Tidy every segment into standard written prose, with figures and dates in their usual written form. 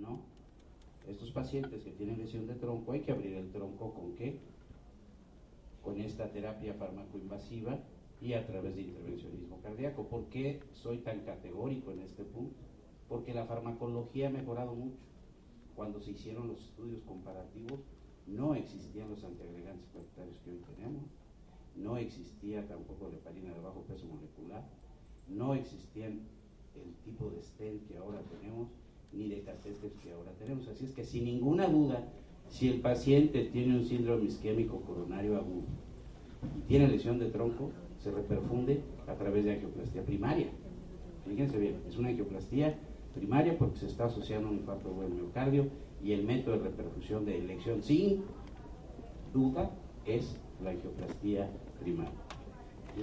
No. Estos pacientes que tienen lesión de tronco hay que abrir el tronco ¿con qué? Con esta terapia farmacoinvasiva y a través de intervencionismo cardíaco. ¿Por qué soy tan categórico en este punto? Porque la farmacología ha mejorado mucho. Cuando se hicieron los estudios comparativos no existían los antiagregantes plaquetarios que hoy tenemos, no existía tampoco la heparina de bajo peso molecular, no existían el tipo de stent que ahora tenemos, ni de catéteres que ahora tenemos. Así es que sin ninguna duda, si el paciente tiene un síndrome isquémico coronario agudo y tiene lesión de tronco, se reperfunde a través de angioplastía primaria. Fíjense bien, es una angioplastía primaria porque se está asociando a un infarto del miocardio, y el método de reperfusión de elección sin duda es la angioplastía primaria.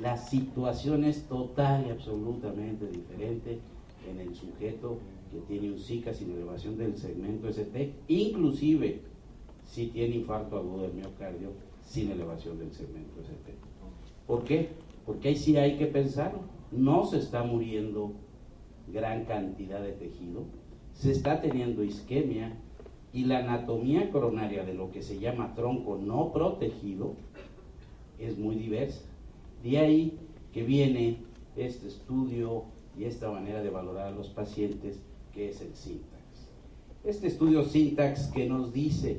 La situación es total y absolutamente diferente en el sujeto que tiene un SICA sin elevación del segmento ST, inclusive si tiene infarto agudo del miocardio sin elevación del segmento ST. ¿Por qué? Porque ahí sí hay que pensarlo. No se está muriendo gran cantidad de tejido, se está teniendo isquemia, y la anatomía coronaria de lo que se llama tronco no protegido es muy diversa. De ahí que viene este estudio y esta manera de valorar a los pacientes, que es el SYNTAX. Este estudio SYNTAX que nos dice,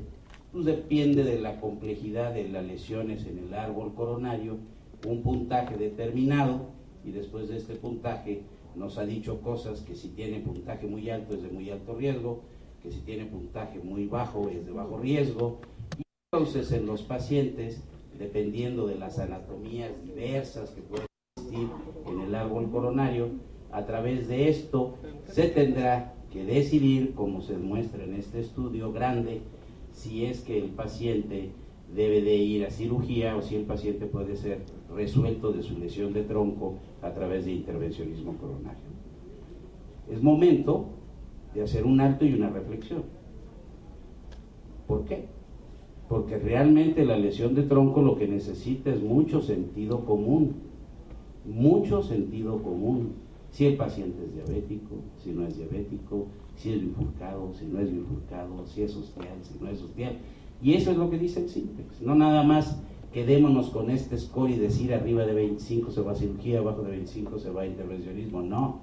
pues depende de la complejidad de las lesiones en el árbol coronario, un puntaje determinado, y después de este puntaje nos ha dicho cosas: que si tiene puntaje muy alto es de muy alto riesgo, que si tiene puntaje muy bajo es de bajo riesgo. Y entonces en los pacientes, dependiendo de las anatomías diversas que pueden existir en el árbol coronario, a través de esto se tendrá que decidir, como se muestra en este estudio grande, si es que el paciente debe de ir a cirugía o si el paciente puede ser resuelto de su lesión de tronco a través de intervencionismo coronario. Es momento de hacer un alto y una reflexión. ¿Por qué? Porque realmente la lesión de tronco lo que necesita es mucho sentido común, mucho sentido común. Si el paciente es diabético, si no es diabético, si es bifurcado, si no es bifurcado, si es ostial, si no es ostial. Y eso es lo que dice el SYNTAX. No nada más quedémonos con este score y decir arriba de 25 se va a cirugía, abajo de 25 se va a intervencionismo. No.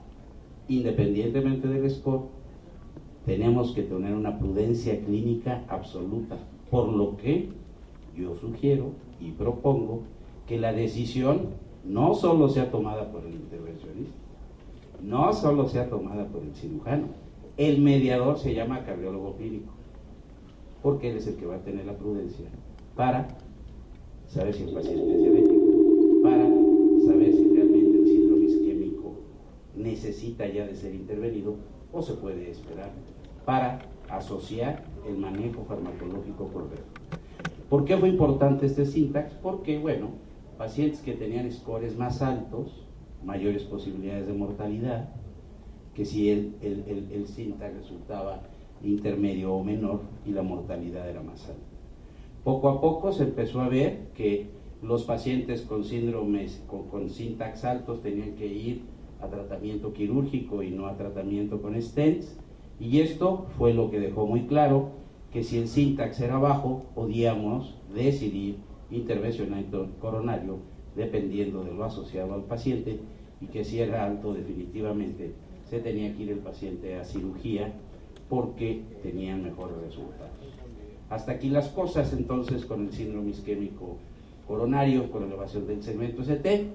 Independientemente del score, tenemos que tener una prudencia clínica absoluta, por lo que yo sugiero y propongo que la decisión no solo sea tomada por el intervencionista, no solo sea tomada por el cirujano. El mediador se llama cardiólogo clínico, porque él es el que va a tener la prudencia para saber si el paciente es diabético, para saber si realmente el síndrome isquémico necesita ya de ser intervenido o se puede esperar, para asociar el manejo farmacológico correcto. ¿Por qué fue importante este SYNTAX? Porque, bueno, pacientes que tenían scores más altos, mayores posibilidades de mortalidad, que si el SYNTAX resultaba intermedio o menor y la mortalidad era más alta. Poco a poco se empezó a ver que los pacientes con síndromes con SYNTAX altos tenían que ir a tratamiento quirúrgico y no a tratamiento con stents, y esto fue lo que dejó muy claro que si el SYNTAX era bajo podíamos decidir intervencionamiento coronario dependiendo de lo asociado al paciente, y que si era alto definitivamente se tenía que ir el paciente a cirugía porque tenían mejores resultados. Hasta aquí las cosas. Entonces, con el síndrome isquémico coronario con elevación del segmento ST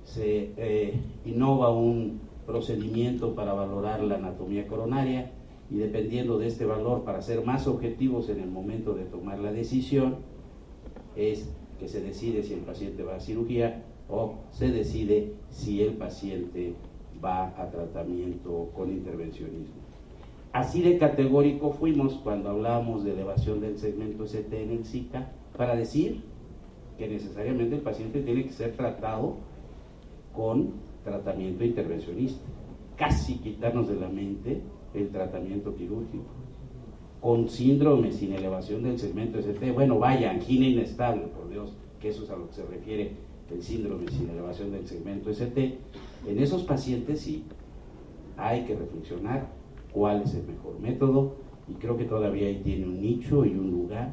se innova un procedimiento para valorar la anatomía coronaria, y dependiendo de este valor, para ser más objetivos en el momento de tomar la decisión, es que se decide si el paciente va a cirugía o se decide si el paciente va a tratamiento con intervencionismo. Así de categórico fuimos cuando hablábamos de elevación del segmento ST en el SICA, para decir que necesariamente el paciente tiene que ser tratado con tratamiento intervencionista, casi quitarnos de la mente el tratamiento quirúrgico. Con síndrome sin elevación del segmento ST, bueno, vaya, angina inestable, por Dios, que eso es a lo que se refiere el síndrome sin elevación del segmento ST. En esos pacientes sí hay que reflexionar cuál es el mejor método, y creo que todavía ahí tiene un nicho y un lugar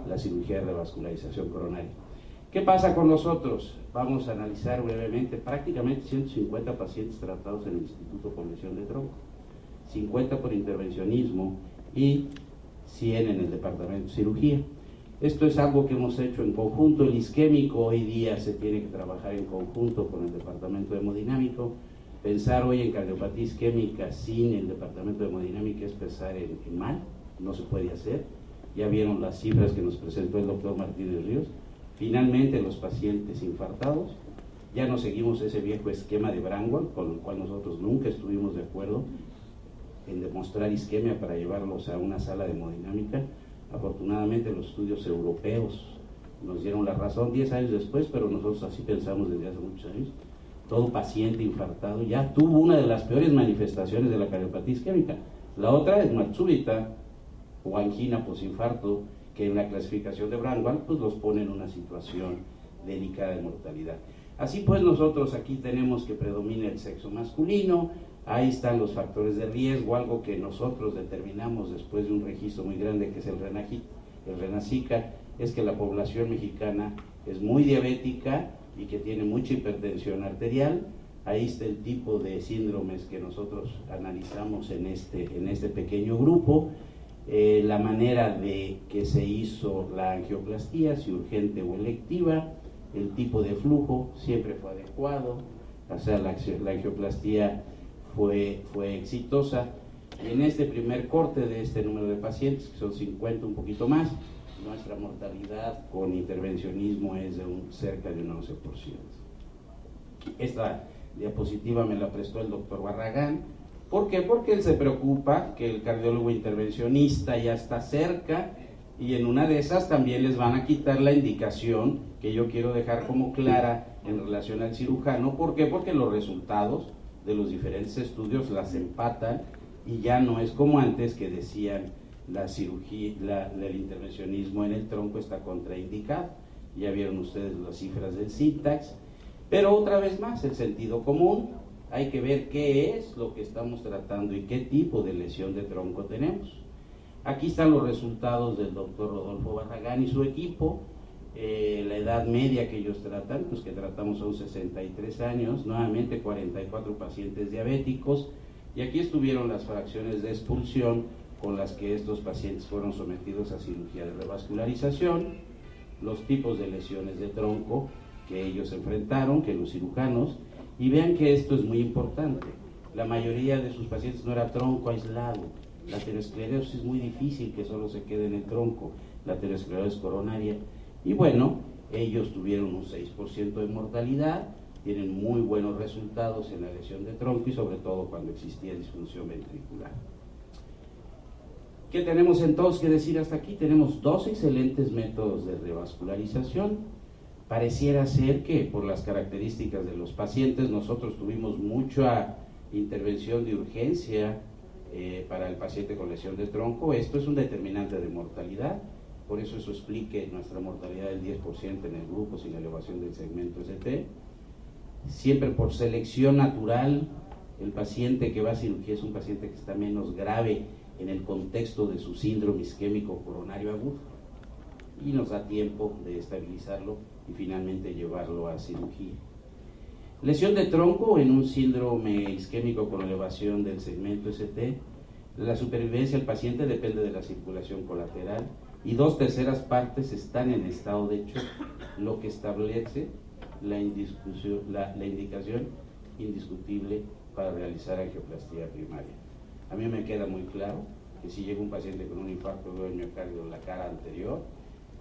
la cirugía de revascularización coronaria. ¿Qué pasa con nosotros? Vamos a analizar brevemente prácticamente 150 pacientes tratados en el Instituto por lesión de tronco, 50 por intervencionismo y 100 en el departamento de cirugía. Esto es algo que hemos hecho en conjunto. El isquémico hoy día se tiene que trabajar en conjunto con el departamento de hemodinámico. Pensar hoy en cardiopatía isquémica sin el departamento de hemodinámica es pensar en mal, no se puede hacer. Ya vieron las cifras que nos presentó el doctor Martínez Ríos. Finalmente, los pacientes infartados, ya no seguimos ese viejo esquema de Brangwall, con el cual nosotros nunca estuvimos de acuerdo en demostrar isquemia para llevarlos a una sala de hemodinámica. Afortunadamente los estudios europeos nos dieron la razón 10 años después, pero nosotros así pensamos desde hace muchos años. Todo paciente infartado ya tuvo una de las peores manifestaciones de la cardiopatía isquémica. La otra es muerte súbita o angina posinfarto, que en la clasificación de Brangwall pues los pone en una situación delicada de mortalidad. Así pues, nosotros aquí tenemos que predomina el sexo masculino. Ahí están los factores de riesgo, algo que nosotros determinamos después de un registro muy grande que es el RENACICA, es que la población mexicana es muy diabética y que tiene mucha hipertensión arterial. Ahí está el tipo de síndromes que nosotros analizamos en este pequeño grupo, la manera de que se hizo la angioplastía, si urgente o electiva, el tipo de flujo siempre fue adecuado, o sea, la angioplastía fue exitosa. Y en este primer corte de este número de pacientes, que son 50, un poquito más, nuestra mortalidad con intervencionismo es de cerca de un 11%. Esta diapositiva me la prestó el doctor Barragán. ¿Por qué? Porque él se preocupa que el cardiólogo intervencionista ya está cerca y en una de esas también les van a quitar la indicación que yo quiero dejar como clara en relación al cirujano. ¿Por qué? Porque los resultados de los diferentes estudios las empatan y ya no es como antes que decían la cirugía, el intervencionismo en el tronco está contraindicado. Ya vieron ustedes las cifras del SINTAX, pero otra vez más el sentido común. Hay que ver qué es lo que estamos tratando y qué tipo de lesión de tronco tenemos. Aquí están los resultados del doctor Rodolfo Barragán y su equipo. La edad media que ellos tratan, pues que tratamos son 63 años, nuevamente 44 pacientes diabéticos, y aquí estuvieron las fracciones de expulsión con las que estos pacientes fueron sometidos a cirugía de revascularización, los tipos de lesiones de tronco que ellos enfrentaron, que los cirujanos, y vean que esto es muy importante. La mayoría de sus pacientes no era tronco aislado. La aterosclerosis es muy difícil que solo se quede en el tronco, la aterosclerosis coronaria. Y bueno, ellos tuvieron un 6% de mortalidad, tienen muy buenos resultados en la lesión de tronco y sobre todo cuando existía disfunción ventricular. ¿Qué tenemos entonces que decir hasta aquí? Tenemos dos excelentes métodos de revascularización. Pareciera ser que por las características de los pacientes nosotros tuvimos mucha intervención de urgencia para el paciente con lesión de tronco. Esto es un determinante de mortalidad, por eso explique nuestra mortalidad del 10% en el grupo sin elevación del segmento ST. Siempre por selección natural, el paciente que va a cirugía es un paciente que está menos grave en el contexto de su síndrome isquémico coronario agudo y nos da tiempo de estabilizarlo y finalmente llevarlo a cirugía. Lesión de tronco en un síndrome isquémico con elevación del segmento ST. La supervivencia del paciente depende de la circulación colateral y 2/3 partes están en estado de shock, lo que establece la indicación indiscutible para realizar angioplastía primaria. A mí me queda muy claro que si llega un paciente con un infarto de miocardio en la cara anterior,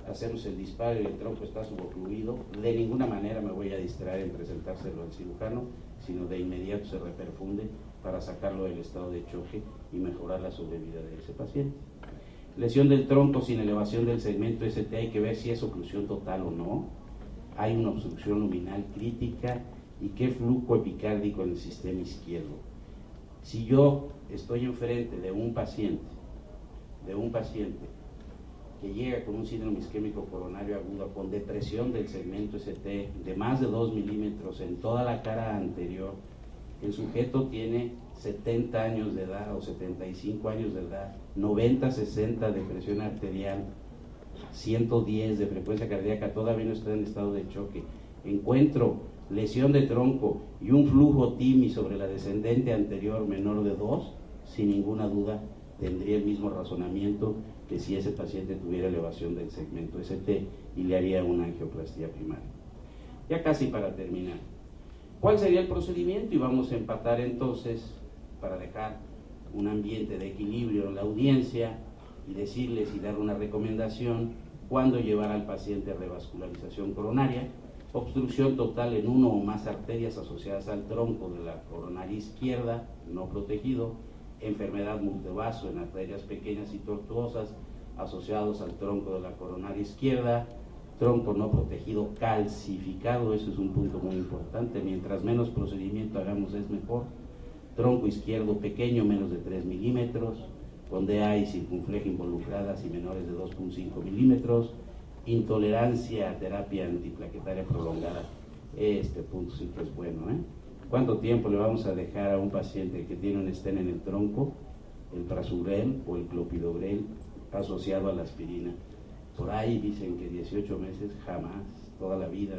hacemos el disparo y el tronco está subocluido, de ninguna manera me voy a distraer en presentárselo al cirujano, sino de inmediato se reperfunde para sacarlo del estado de choque y mejorar la sobrevida de ese paciente. Lesión del tronco sin elevación del segmento ST, hay que ver si es oclusión total o no. Hay una obstrucción luminal crítica y qué flujo epicárdico en el sistema izquierdo. Si yo estoy enfrente de un paciente que llega con un síndrome isquémico coronario agudo con depresión del segmento ST de más de 2 milímetros en toda la cara anterior, El sujeto tiene 70 años de edad o 75 años de edad, 90, 60 de presión arterial, 110 de frecuencia cardíaca, todavía no está en estado de choque. Encuentro lesión de tronco y un flujo TIMI sobre la descendente anterior menor de 2, sin ninguna duda tendría el mismo razonamiento que si ese paciente tuviera elevación del segmento ST y le haría una angioplastía primaria. Ya casi para terminar, ¿cuál sería el procedimiento? Y vamos a empatar entonces, para dejar un ambiente de equilibrio en la audiencia y decirles y dar una recomendación: cuándo llevar al paciente a revascularización coronaria, obstrucción total en uno o más arterias asociadas al tronco de la coronaria izquierda no protegido, enfermedad multivaso en arterias pequeñas y tortuosas asociados al tronco de la coronaria izquierda, tronco no protegido calcificado, eso es un punto muy importante, mientras menos procedimiento hagamos es mejor, tronco izquierdo pequeño, menos de 3 milímetros, con DA y circunfleja involucradas y menores de 2.5 milímetros, intolerancia a terapia antiplaquetaria prolongada. Este punto sí que es bueno, ¿eh? ¿Cuánto tiempo le vamos a dejar a un paciente que tiene un estén en el tronco, el prasugrel o el clopidogrel asociado a la aspirina? Por ahí dicen que 18 meses, jamás, toda la vida.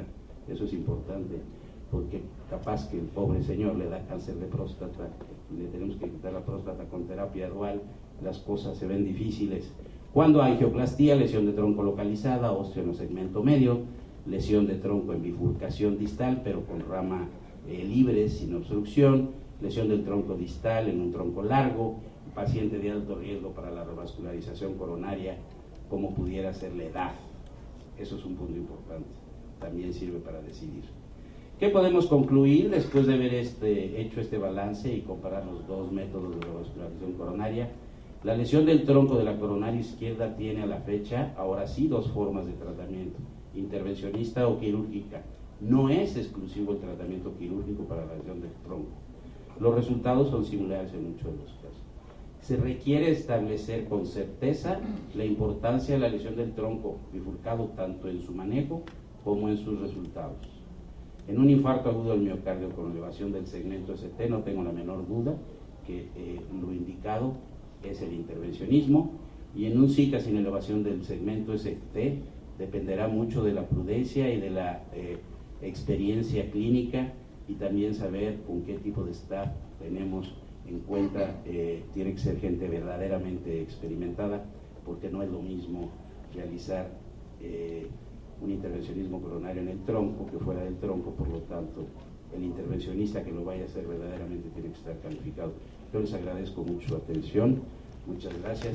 Eso es importante, porque capaz que el pobre señor le da cáncer de próstata y le tenemos que quitar la próstata con terapia dual, las cosas se ven difíciles. Cuando hay angioplastía, lesión de tronco localizada, óseo en el segmento medio, lesión de tronco en bifurcación distal, pero con rama libre, sin obstrucción, lesión del tronco distal en un tronco largo, paciente de alto riesgo para la revascularización coronaria, como pudiera ser la edad. Eso es un punto importante, también sirve para decidir. ¿Qué podemos concluir después de haber hecho este balance y comparar los dos métodos de revascularización coronaria? La lesión del tronco de la coronaria izquierda tiene a la fecha, ahora sí, dos formas de tratamiento: intervencionista o quirúrgica. No es exclusivo el tratamiento quirúrgico para la lesión del tronco. Los resultados son similares en muchos de los casos. Se requiere establecer con certeza la importancia de la lesión del tronco bifurcado tanto en su manejo como en sus resultados. En un infarto agudo del miocardio con elevación del segmento ST, no tengo la menor duda que lo indicado es el intervencionismo, y en un SICA sin elevación del segmento ST dependerá mucho de la prudencia y de la experiencia clínica, y también saber con qué tipo de staff tenemos en cuenta. Tiene que ser gente verdaderamente experimentada, porque no es lo mismo realizar un intervencionismo coronario en el tronco que fuera del tronco. Por lo tanto, el intervencionista que lo vaya a hacer verdaderamente tiene que estar calificado. Yo les agradezco mucho su atención. Muchas gracias.